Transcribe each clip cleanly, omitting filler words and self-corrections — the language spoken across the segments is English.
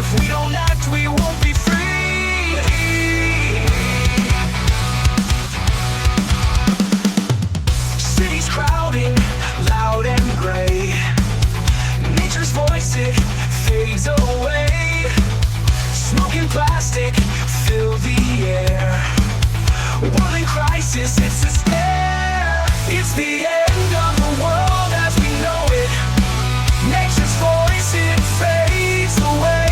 If we don't act, we won't be free. Cities crowding, loud and gray. Nature's voice, it fades away. Smoke and plastic fill the air. World in crisis, it's a scare. It's the end of the world as we know it. Nature's voice, it fades away.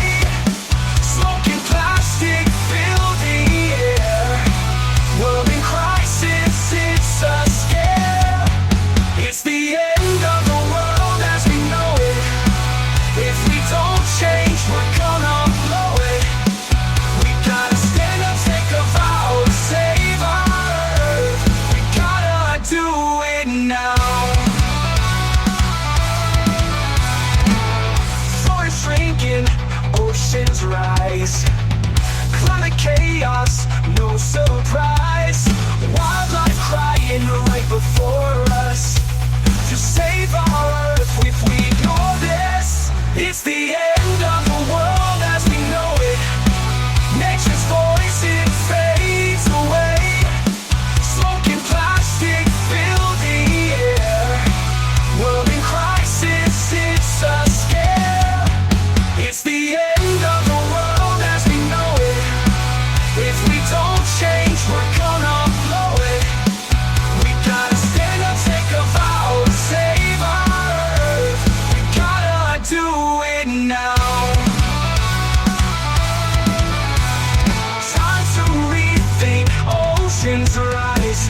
Smoke and plastic fill the air. World in crisis, it's a scare. It's the end of the world as we know it. If we don't change, we're gonna blow it. We gotta stand up, take a vow to save our earth. We gotta do it now. Forests shrinking, oceans rise. Climate chaos, no surprise. Wildlife crying right before us. To save our earth, if we ignore this, it's the end of the world as we know it. Nature's voice, it fades away. Smoke and plastic fill the air. World in crisis, it's a scare. It's the end of the world as we know it. If we don't change, we're gonna blow it. We gotta stand up, take a vow to save our earth. We gotta do it now. Time to rethink, oceans rise.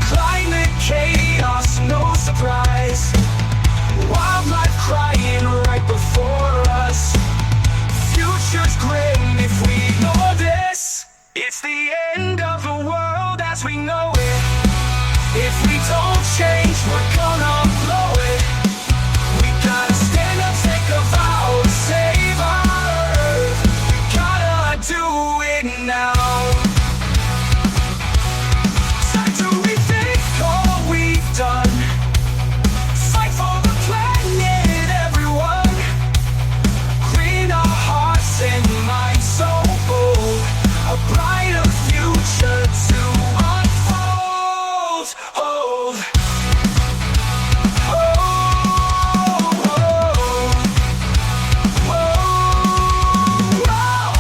Climate chaos, no surprise. Wildlife crying right before us. Future's grim if we ignore this. It's the end of the world as we know it. If we don't change, we're gonna blow it. We gotta stand up, take a vow to save our earth. We gotta do it now. Time to rethink all we've done. Fight for the planet, everyone. Clean our hearts and minds so bold. A brighter future to unfold. Oh, oh, oh, oh, oh.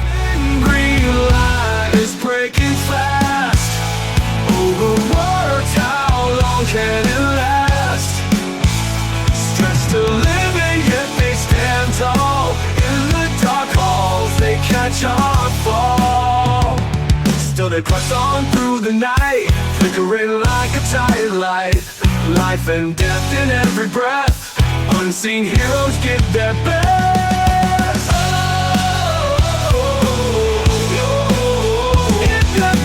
Thin green light is breaking fast. Overworked, how long can it last? Stretched to living, yet they stand tall. In the dark halls, they catch our fall. Still they press on through the night, flickering like a tired light. Life and death in every breath. Unseen heroes give their best. Oh, oh, oh, oh. In the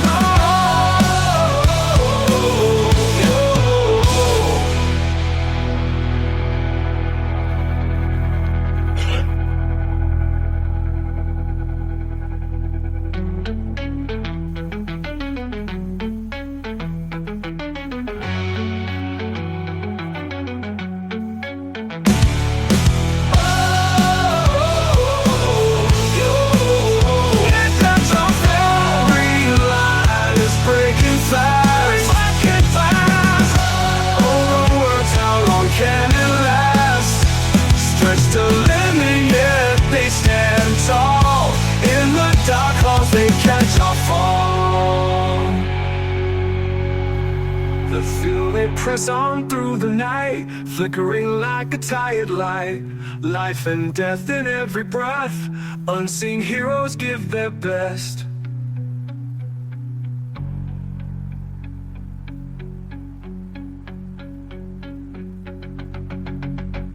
The fuel they press on through the night, flickering like a tired light. Life and death in every breath. Unseen heroes give their best.